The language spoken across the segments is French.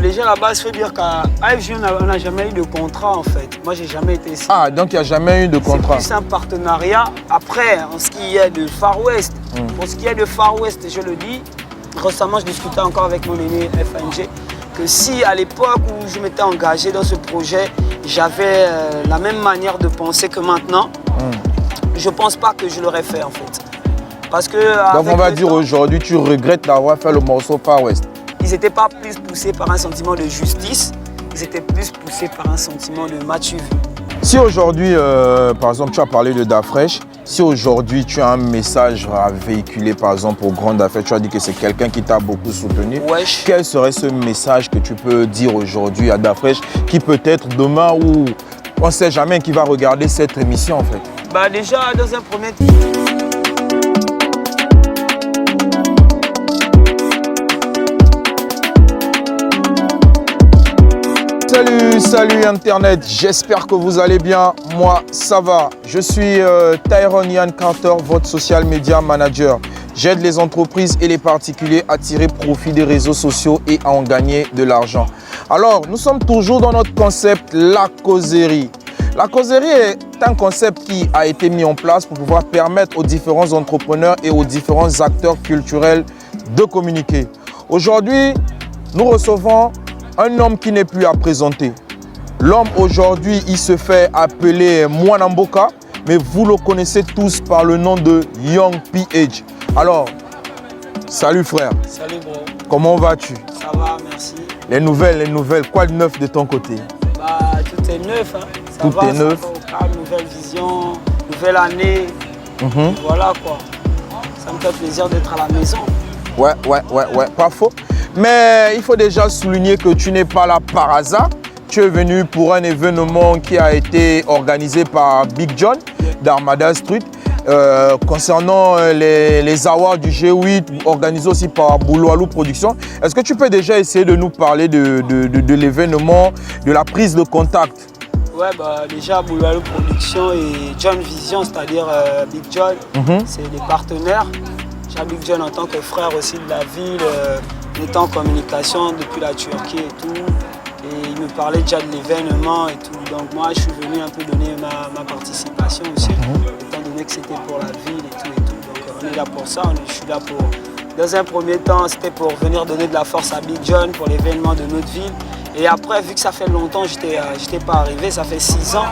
Déjà, à la base, il faut dire qu'à AFG, on n'a jamais eu de contrat, en fait. Moi, j'ai jamais été ici. Ah, donc il n'y a jamais eu de contrat. C'est plus un partenariat. Après, en ce qui est de Far West, pour ce qui est de Far West, je le dis, récemment, je discutais encore avec mon aîné FNG, que si à l'époque où je m'étais engagé dans ce projet, j'avais la même manière de penser que maintenant, je ne pense pas que je l'aurais fait, en fait. Parce que, donc on va dire aujourd'hui, tu regrettes d'avoir fait le morceau Far West. Ils n'étaient pas plus poussés par un sentiment de justice, ils étaient plus poussés par un sentiment de maturité. Si aujourd'hui, par exemple, tu as parlé de Dafresh, si aujourd'hui tu as un message à véhiculer, par exemple, au grand Dafresh, tu as dit que c'est quelqu'un qui t'a beaucoup soutenu, quel serait ce message que tu peux dire aujourd'hui à Dafresh qui peut-être demain ou on ne sait jamais qui va regarder cette émission en fait? Déjà, dans un premier temps, Salut Internet, j'espère que vous allez bien. Moi, ça va. Je suis Tyrone Yann Carter, votre social media manager. J'aide les entreprises et les particuliers à tirer profit des réseaux sociaux et à en gagner de l'argent. Alors, nous sommes toujours dans notre concept, la causerie. La causerie est un concept qui a été mis en place pour pouvoir permettre aux différents entrepreneurs et aux différents acteurs culturels de communiquer. Aujourd'hui, nous recevons un homme qui n'est plus à présenter. L'homme aujourd'hui, il se fait appeler Mwanamboka, mais vous le connaissez tous par le nom de Young PH. Alors, salut frère. Salut bro. Comment vas-tu? Ça va, merci. Les nouvelles, quoi de neuf de ton côté? Tout est neuf. Hein. Tout est neuf. Nouvelle vision, nouvelle année. Voilà quoi. Ça me fait plaisir d'être à la maison. Ouais, pas faux. Mais il faut déjà souligner que tu n'es pas là par hasard. Tu es venu pour un événement qui a été organisé par Big John d'Armada Street concernant les awards du G8 organisés aussi par Bouloualou Production. Est-ce que tu peux déjà essayer de nous parler de l'événement, de la prise de contact? Ouais, déjà Bouloualou Production et John Vision, c'est-à-dire Big John, c'est des partenaires. J'ai Big John en tant que frère aussi de la ville. On était en communication depuis la Turquie et tout, et il me parlait déjà de l'événement et tout. Donc moi, je suis venu un peu donner ma participation aussi, étant donné que c'était pour la ville et tout. Donc on est là pour ça, je suis là pour... Dans un premier temps, c'était pour venir donner de la force à Big John pour l'événement de notre ville. Et après, vu que ça fait longtemps, je n'étais pas arrivé, ça fait 6 ans,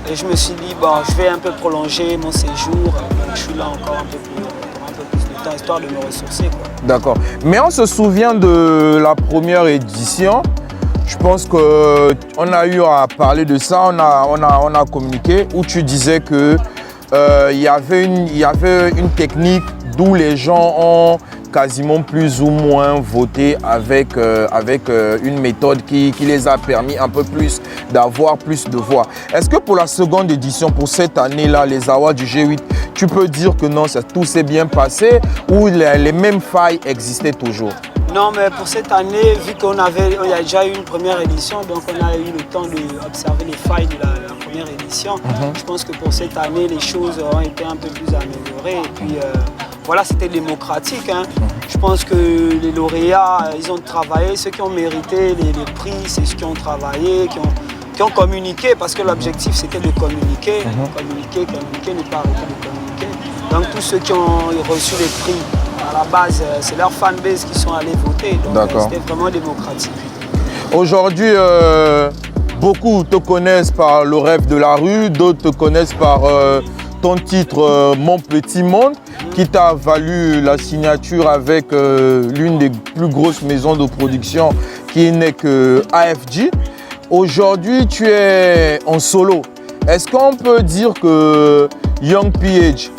et je me suis dit, je vais un peu prolonger mon séjour, donc je suis là encore un peu plus de temps, histoire de me ressourcer. D'accord. Mais on se souvient de la première édition. Je pense qu'on a eu à parler de ça, on a communiqué, où tu disais que il y avait une technique d'où les gens ont quasiment plus ou moins voté avec une méthode qui les a permis un peu plus d'avoir plus de voix. Est-ce que pour la seconde édition, pour cette année-là, les awards du G8, tu peux dire que non, tout s'est bien passé ou les mêmes failles existaient toujours? Non, mais pour cette année, vu qu'on y a déjà eu une première édition, donc on a eu le temps d'observer les failles de la première édition. Je pense que pour cette année, les choses ont été un peu plus améliorées. Et puis, voilà, c'était démocratique. Hein. Je pense que les lauréats, ils ont travaillé. Ceux qui ont mérité les prix, c'est ceux qui ont travaillé, qui ont communiqué, parce que l'objectif, c'était de communiquer. Communiquer, ne pas arrêter de communiquer. Donc, tous ceux qui ont reçu les prix, à la base, c'est leur fanbase qui sont allés voter. Donc, c'était vraiment démocratique. Aujourd'hui, beaucoup te connaissent par le rêve de la rue, d'autres te connaissent par ton titre Mon Petit Monde, qui t'a valu la signature avec l'une des plus grosses maisons de production qui n'est que AFG. Aujourd'hui, tu es en solo. Est-ce qu'on peut dire que Young PH,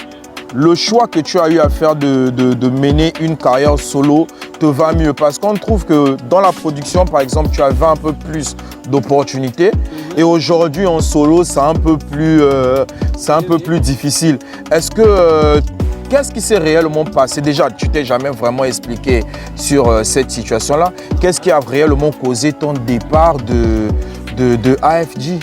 le choix que tu as eu à faire de mener une carrière solo te va mieux? Parce qu'on trouve que dans la production, par exemple, tu avais un peu plus d'opportunités. Et aujourd'hui, en solo, c'est un peu plus difficile. Est-ce que... Qu'est-ce qui s'est réellement passé? Déjà, tu t'es jamais vraiment expliqué sur cette situation-là. Qu'est-ce qui a réellement causé ton départ de AFG?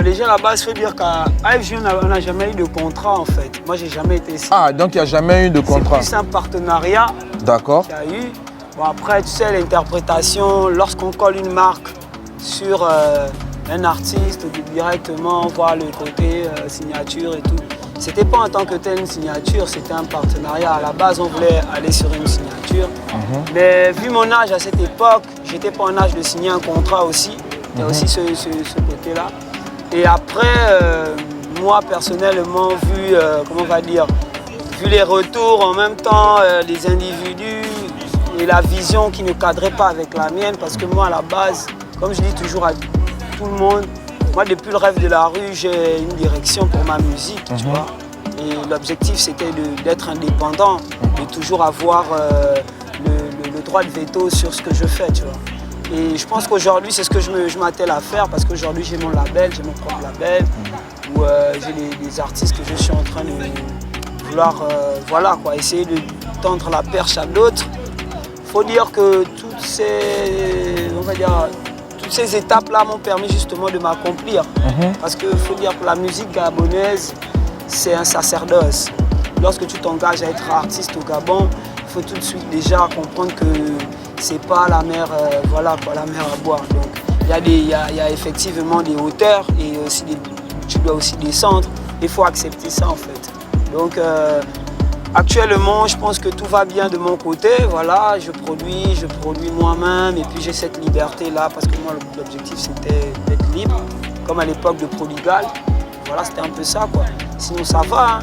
Déjà, à la base, il faut dire qu'à AFG, on n'a jamais eu de contrat, en fait. Moi, j'ai jamais été ici. Ah, donc il n'y a jamais eu de contrat. C'est plus un partenariat qu'il y a eu. Bon, après, tu sais, l'interprétation, lorsqu'on colle une marque sur un artiste, directement voir le côté signature et tout. C'était pas en tant que telle une signature, c'était un partenariat. À la base, on voulait aller sur une signature. Mais vu mon âge à cette époque, j'étais pas en âge de signer un contrat aussi. Il y a aussi ce côté-là. Et après, moi personnellement, vu, comment on va dire, vu les retours en même temps, les individus et la vision qui ne cadrait pas avec la mienne, parce que moi à la base, comme je dis toujours à tout le monde, moi depuis le rêve de la rue, j'ai une direction pour ma musique, tu vois. Et l'objectif c'était d'être indépendant, de toujours avoir le droit de veto sur ce que je fais, tu vois. Et je pense qu'aujourd'hui c'est ce que je m'attelle à faire, parce qu'aujourd'hui j'ai mon label, j'ai mon propre label, où j'ai des artistes que je suis en train de vouloir voilà, quoi, essayer de tendre la perche à d'autres. Il faut dire que toutes ces étapes-là m'ont permis justement de m'accomplir. Parce qu'il faut dire que la musique gabonaise, c'est un sacerdoce. Lorsque tu t'engages à être artiste au Gabon, il faut tout de suite déjà comprendre que c'est pas la mer, voilà, quoi, la mer à boire. Donc il y a effectivement des hauteurs et aussi tu dois aussi descendre. Il faut accepter ça en fait. Donc actuellement, je pense que tout va bien de mon côté. Voilà, je produis moi-même et puis j'ai cette liberté-là parce que moi, l'objectif, c'était d'être libre, comme à l'époque de Prodigal. Voilà, c'était un peu ça, quoi. Sinon, ça va. Hein.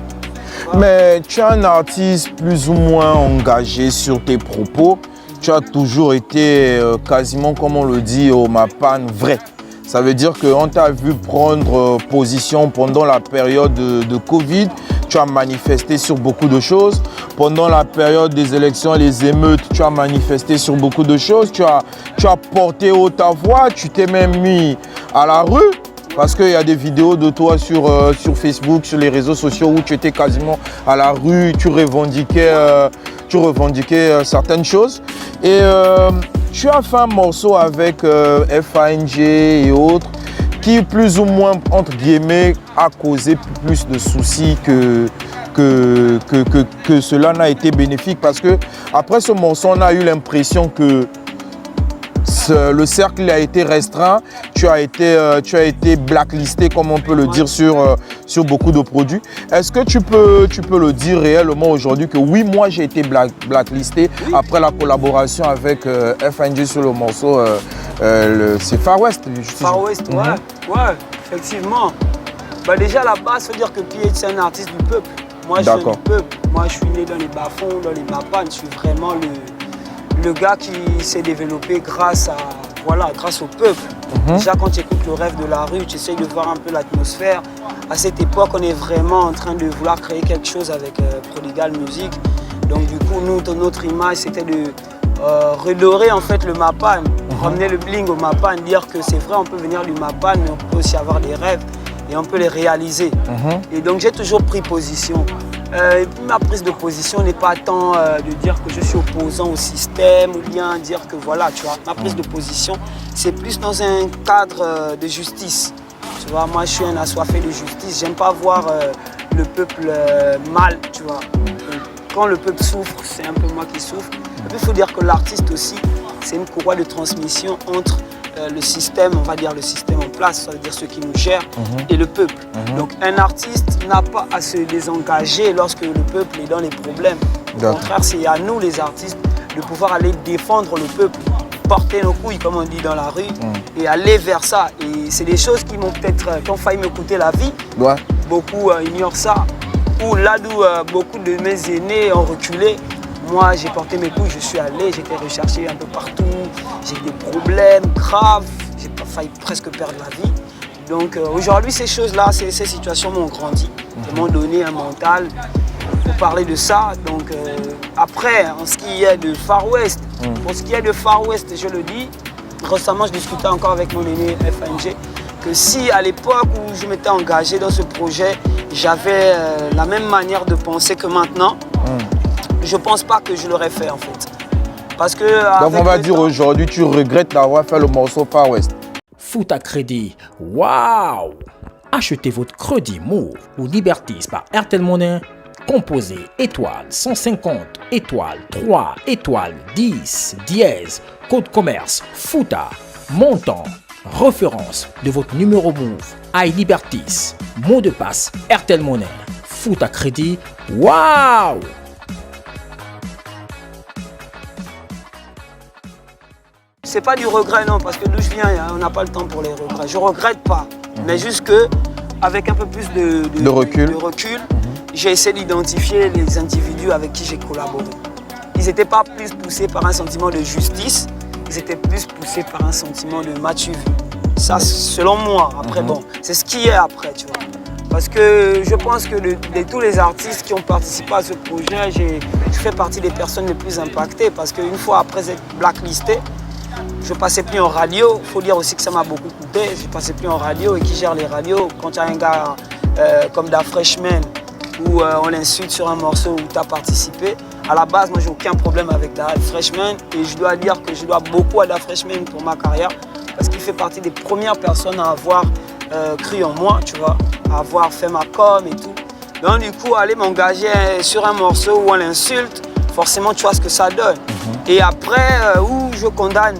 Voilà. Mais tu es un artiste plus ou moins engagé sur tes propos. Tu as toujours été quasiment, comme on le dit au Mapan, vrai. Ça veut dire qu'on t'a vu prendre position pendant la période de Covid. Tu as manifesté sur beaucoup de choses. Pendant la période des élections, les émeutes, tu as manifesté sur beaucoup de choses. Tu as porté haut ta voix. Tu t'es même mis à la rue. Parce qu'il y a des vidéos de toi sur Facebook, sur les réseaux sociaux où tu étais quasiment à la rue. Tu revendiquais certaines choses. Et tu as fait un morceau avec FANG et autres qui plus ou moins, entre guillemets, a causé plus de soucis que cela n'a été bénéfique. Parce que après ce morceau, on a eu l'impression que le cercle a été restreint, tu as été blacklisté, comme on peut le dire, sur beaucoup de produits. Est-ce que tu peux le dire réellement aujourd'hui que oui, moi j'ai été blacklisté après la collaboration avec FNG sur le morceau, c'est Far West. Far West, ouais, effectivement. Bah déjà à la base, il faut dire que PH c'est un artiste du peuple. Moi je suis du peuple, moi je suis né dans les bas-fonds, dans les Mapan, je suis vraiment le gars qui s'est développé grâce au peuple. Déjà quand tu écoutes le rêve de la rue, tu essayes de voir un peu l'atmosphère. À cette époque, on est vraiment en train de vouloir créer quelque chose avec Prodigal Music. Donc du coup, notre image, c'était de redorer en fait le Mapan, ramener le bling au Mapan, dire que c'est vrai, on peut venir du Mapan, mais on peut aussi avoir des rêves et on peut les réaliser. Et donc j'ai toujours pris position. Ma prise de position n'est pas tant de dire que je suis opposant au système ou bien dire que voilà, tu vois. Ma prise de position, c'est plus dans un cadre de justice. Tu vois, moi je suis un assoiffé de justice. J'aime pas voir le peuple mal, tu vois. Donc, quand le peuple souffre, c'est un peu moi qui souffre. Et puis il faut dire que l'artiste aussi, c'est une courroie de transmission entre le système, on va dire le système en place, ça veut dire ceux qui nous gèrent, et le peuple. Donc un artiste n'a pas à se désengager lorsque le peuple est dans les problèmes. Au contraire, c'est à nous les artistes de pouvoir aller défendre le peuple, porter nos couilles comme on dit dans la rue, et aller vers ça. Et c'est des choses qui m'ont peut-être, qui ont failli me coûter la vie. Beaucoup ignorent ça. Ou là d'où beaucoup de mes aînés ont reculé. Moi, j'ai porté mes couilles, je suis allé, j'ai été recherché un peu partout, j'ai eu des problèmes graves, j'ai failli presque perdre la vie. Donc aujourd'hui, ces choses-là, ces situations m'ont grandi, m'ont donné un mental pour parler de ça. Donc après, en ce qui est de Far West, pour ce qui est de Far West, je le dis, récemment, je discutais encore avec mon aîné FNG, que si à l'époque où je m'étais engagé dans ce projet, j'avais la même manière de penser que maintenant, je ne pense pas que je l'aurais fait en fait. Parce que donc on va dire aujourd'hui, tu regrettes d'avoir fait le morceau Far West. Foot à crédit, waouh! Achetez votre crédit Move ou Liberties par Airtel Money composez étoile 150 étoile 3 étoile 10 dièse, code commerce Fouta, montant, référence de votre numéro Move, iLibertis, mot de passe Airtel Money, Fouta Crédit, waouh! C'est pas du regret, non, parce que d'où je viens, on n'a pas le temps pour les regrets. Je regrette pas, mais juste que avec un peu plus de recul, j'ai essayé d'identifier les individus avec qui j'ai collaboré. Ils n'étaient pas plus poussés par un sentiment de justice, ils étaient plus poussés par un sentiment de m'as-tu vu. Ça, selon moi, après, bon, c'est ce qui est après, tu vois. Parce que je pense que de tous les artistes qui ont participé à ce projet, je fais partie des personnes les plus impactées, parce qu'une fois après être blacklisté, je ne passais plus en radio. Il faut dire aussi que ça m'a beaucoup coûté. Je ne passais plus en radio. Et qui gère les radios? Quand tu as un gars comme Da Freshman, où on l'insulte sur un morceau où tu as participé, à la base, moi, j'ai aucun problème avec Da Freshman. Et je dois dire que je dois beaucoup à Da Freshman pour ma carrière, parce qu'il fait partie des premières personnes à avoir cru en moi, tu vois, à avoir fait ma com et tout. Donc, du coup, aller m'engager sur un morceau où on l'insulte, forcément, tu vois ce que ça donne. Et après, où je condamne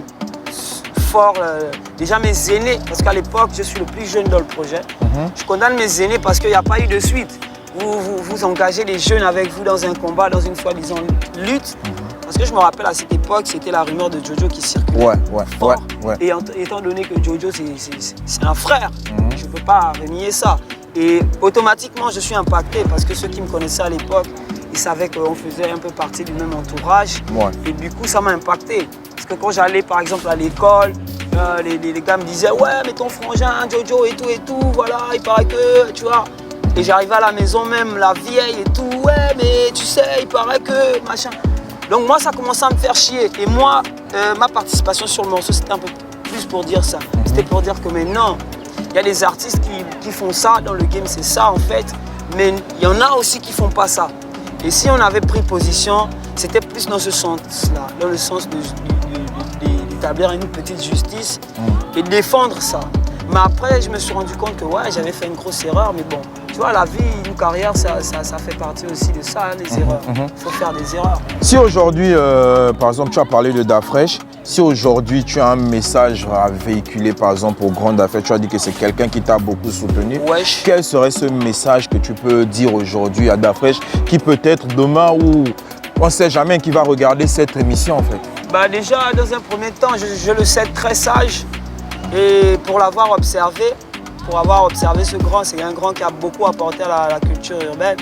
fort déjà mes aînés, parce qu'à l'époque, je suis le plus jeune dans le projet. Je condamne mes aînés parce qu'il n'y a pas eu de suite. Vous engagez les jeunes avec vous dans un combat, dans une soi-disant lutte. Parce que je me rappelle à cette époque, c'était la rumeur de Jojo qui circulait fort. Et étant donné que Jojo, c'est un frère, je ne peux pas renier ça. Et automatiquement, je suis impacté parce que ceux qui me connaissaient à l'époque, ils savaient qu'on faisait un peu partie du même entourage. Et du coup, ça m'a impacté. Parce que quand j'allais, par exemple, à l'école, les gars me disaient « Ouais, mais ton frangin, Jojo et tout, voilà, il paraît que, tu vois. » Et j'arrivais à la maison même, la vieille et tout « Ouais, mais tu sais, il paraît que, machin. » Donc moi, ça commençait à me faire chier. Et moi, ma participation sur le morceau, c'était un peu plus pour dire ça. C'était pour dire que maintenant, il y a des artistes qui font ça dans le game, c'est ça en fait. Mais il y en a aussi qui font pas ça. Et si on avait pris position, c'était plus dans ce sens-là, dans le sens d'établir une petite justice et de défendre ça. Mais après, je me suis rendu compte que ouais, j'avais fait une grosse erreur, mais bon, tu vois, la vie, une carrière, ça fait partie aussi de ça, les erreurs. Il faut faire des erreurs. Si aujourd'hui, par exemple, tu as parlé de Da Fresh, si aujourd'hui tu as un message à véhiculer, par exemple, au grand Da Fresh, tu as dit que c'est quelqu'un qui t'a beaucoup soutenu. Quel serait ce message que tu peux dire aujourd'hui à Da Fresh, qui peut-être demain ou on ne sait jamais qui va regarder cette émission en fait? Bah déjà, dans un premier temps, je le sais très sage. Et pour l'avoir observé, ce grand, c'est un grand qui a beaucoup apporté à la culture urbaine.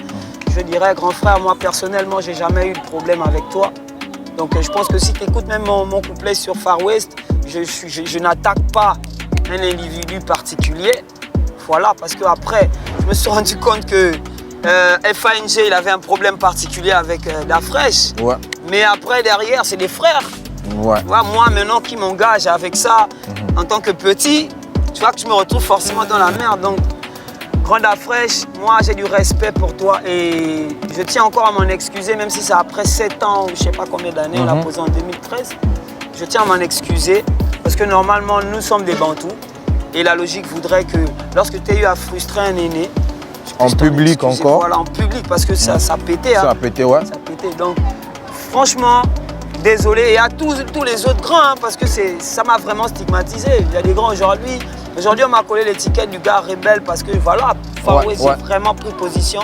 Je dirais, grand frère, moi personnellement, j'ai jamais eu de problème avec toi. Donc je pense que si tu écoutes même mon couplet sur Far West, je n'attaque pas un individu particulier. Voilà, parce qu'après, je me suis rendu compte que FANG, il avait un problème particulier avec Da Fresh. Mais après, derrière, c'est des frères. Tu vois, moi, maintenant, qui m'engage avec ça en tant que petit, tu vois que je me retrouve forcément dans la merde. Donc, grand Da Fresh, moi, j'ai du respect pour toi et je tiens encore à m'en excuser, même si c'est après 7 ans ou je sais pas combien d'années, on l'a posé en 2013. Je tiens à m'en excuser parce que normalement, nous sommes des Bantous et la logique voudrait que lorsque tu as eu à frustrer un aîné, en public encore. Voilà, en public, parce que ça pétait. Ça a pété, ouais. Ça pétait. Donc, franchement, désolé. Et à tous les autres grands, hein, parce que ça m'a vraiment stigmatisé. Il y a des grands aujourd'hui. Aujourd'hui, on m'a collé l'étiquette du gars rebelle parce que, voilà, Far West, j'ai vraiment pris position.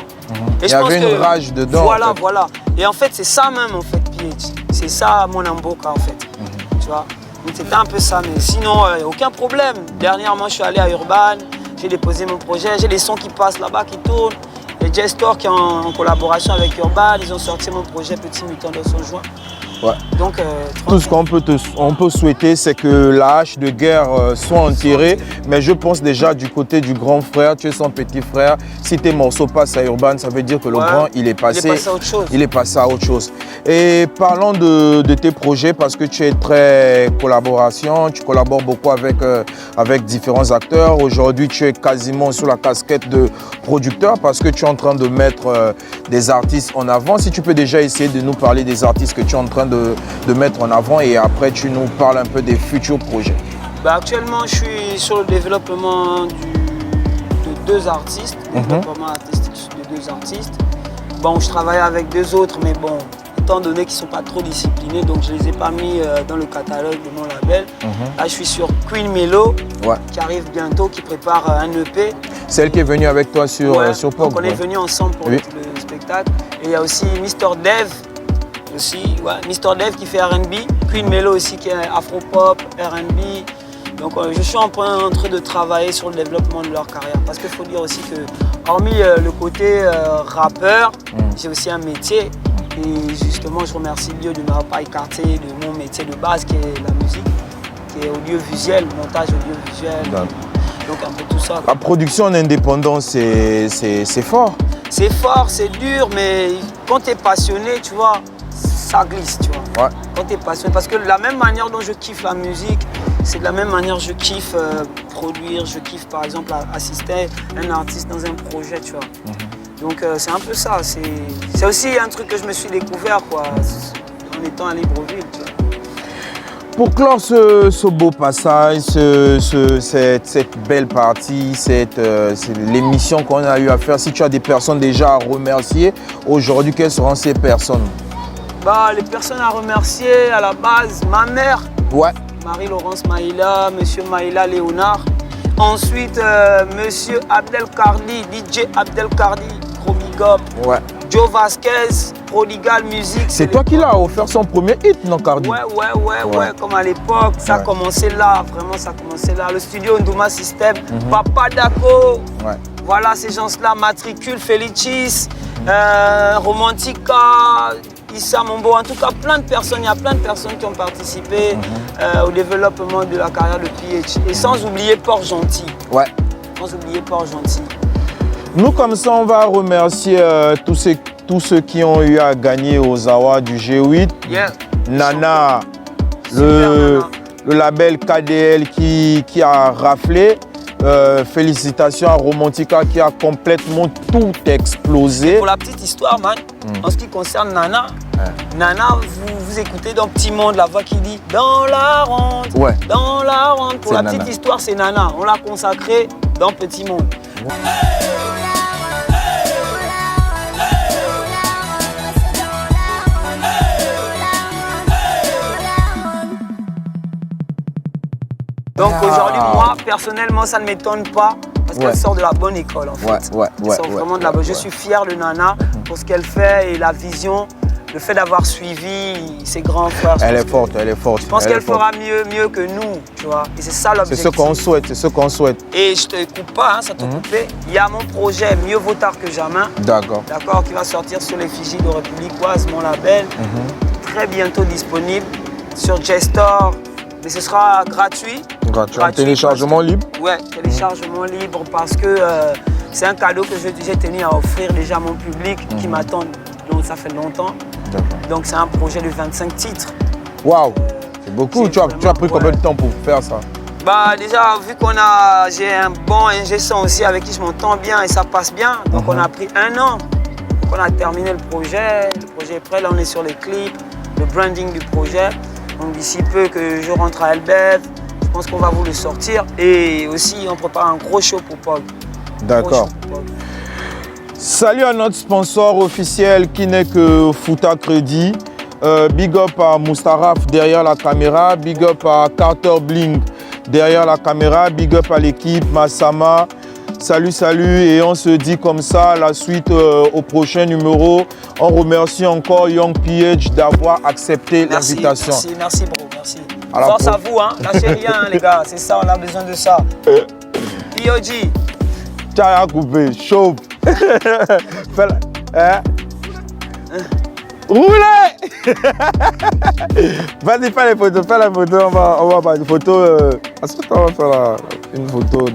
Et il y avait une rage dedans. Voilà, en fait. voilà. Et en fait, c'est ça même, en fait, PH. C'est ça, mon Amboka, en fait. Tu vois. Donc, c'était un peu ça. Mais sinon, aucun problème. Dernièrement, je suis allé à Urban. J'ai déposé mon projet, j'ai des sons qui passent là-bas, qui tournent. Il y a J-Store qui est en collaboration avec Urban, ils ont sorti mon projet Petit Mutant dans son joint. Donc, tout ce qu'on peut souhaiter, c'est que la hache de guerre soit enterrée. Mais je pense déjà du côté du grand frère, tu es son petit frère. Si tes morceaux passent à Urban, ça veut dire que le grand, il est passé à autre chose. Il est passé à autre chose. Et parlons de tes projets, parce que tu es très collaboration, tu collabores beaucoup avec différents acteurs. Aujourd'hui, tu es quasiment sous la casquette de producteur parce que tu es en train de mettre des artistes en avant. Si tu peux déjà essayer de nous parler des artistes que tu es en train de mettre en avant et après tu nous parles un peu des futurs projets. Bah, actuellement, je suis sur le développement de 2 artistes, développement artistique de 2 artistes. Bon, je travaillais avec 2 autres, mais bon, étant donné qu'ils ne sont pas trop disciplinés, donc je ne les ai pas mis dans le catalogue de mon label. Là, je suis sur Queen Melo, qui arrive bientôt, qui prépare un EP. C'est elle qui est venue avec toi sur Pop. Donc on est venus ensemble pour le spectacle. Et il y a aussi Mr. Dev, Mr. Dev qui fait R&B, Queen Melo aussi qui est Afro-Pop, R&B. Donc je suis en train de travailler sur le développement de leur carrière. Parce qu'il faut dire aussi que, hormis le côté rappeur, j'ai aussi un métier. Et justement, je remercie Dieu de m'avoir pas écarté de mon métier de base qui est la musique, qui est audiovisuel, montage audiovisuel. Donc un peu tout ça. La production en indépendance, c'est fort. C'est fort, c'est dur, mais quand tu es passionné, tu vois, ça glisse, tu vois. Quand tu es passionné, parce que de la même manière dont je kiffe la musique, c'est de la même manière que je kiffe produire, je kiffe par exemple assister un artiste dans un projet, tu vois. Donc c'est un peu ça, c'est aussi un truc que je me suis découvert quoi, en étant à Libreville, tu vois. Pour clore ce beau passage, cette belle partie, l'émission qu'on a eu à faire, si tu as des personnes déjà à remercier, aujourd'hui, quelles seront ces personnes? Les personnes à remercier, à la base, ma mère, Marie-Laurence Maïla, Monsieur Maïla Léonard. Ensuite, Monsieur Abdelkardi, DJ Abdelkardi, gros big up. Joe Vasquez, Prodigal Music. C'est toi qui l'as offert son premier hit, non, Cardi? Ouais, comme à l'époque, ça a commencé là, vraiment ça a commencé là. Le studio Nduma System, Papa Dako, voilà ces gens-là, Matricule, Felicis, Romantica, Issa Mombo, en tout cas plein de personnes, il y a plein de personnes qui ont participé au développement de la carrière de PH. Et sans oublier Port-Gentil. Sans oublier Port-Gentil. Nous, comme ça, on va remercier tous ceux qui ont eu à gagner aux awards du G8. Nana, le label KDL qui a raflé. Félicitations à Romantica qui a complètement tout explosé. Pour la petite histoire, man, en ce qui concerne Nana, Nana, vous écoutez dans Petit Monde la voix qui dit dans la ronde, dans la ronde. Pour la petite histoire, c'est Nana. On l'a consacré dans Petit Monde. Donc aujourd'hui, moi, personnellement, ça ne m'étonne pas parce qu'elle sort de la bonne école, en fait. Elle sort vraiment de la bonne. Je suis fier de Nana pour ce qu'elle fait et la vision, le fait d'avoir suivi ses grands frères. Elle est forte, elle est forte. Je pense qu'elle fera mieux que nous, tu vois. Et c'est ça l'objectif. C'est ce qu'on souhaite, Et je te coupe pas, ça te coupé. Il y a mon projet Mieux vaut tard que jamais. D'accord, qui va sortir sur l'effigie de Républicoise, mon label. Très bientôt disponible sur J-Store. Mais ce sera gratuit. Téléchargement libre? Ouais, téléchargement libre parce que c'est un cadeau que j'ai tenu à offrir déjà à mon public qui m'attend. Donc ça fait longtemps. Donc c'est un projet de 25 titres. Waouh, c'est beaucoup. Tu as pris combien de temps pour faire ça? Déjà, vu j'ai un bon ingé son aussi avec qui je m'entends bien et ça passe bien. Donc on a pris 1 an. Donc on a terminé le projet. Le projet est prêt. Là on est sur les clips, le branding du projet. Donc d'ici peu que je rentre à Elbev, je pense qu'on va vous le sortir. Et aussi, on prépare un gros show pour Pog. D'accord. Salut à notre sponsor officiel qui n'est que Fouta Crédit. Big up à Moustaraf derrière la caméra. Big up à Carter Bling derrière la caméra. Big up à l'équipe, Massama. Salut, et on se dit comme ça, la suite au prochain numéro. On remercie encore Young PH d'avoir accepté l'invitation. Merci bro, merci. Force à vous, hein. Lâchez rien les gars, c'est ça, on a besoin de ça. POG. Tiens, à couper, chaud. Roulez. Vas-y, fais la photo, on va faire une photo. Ensuite, on va faire une photo.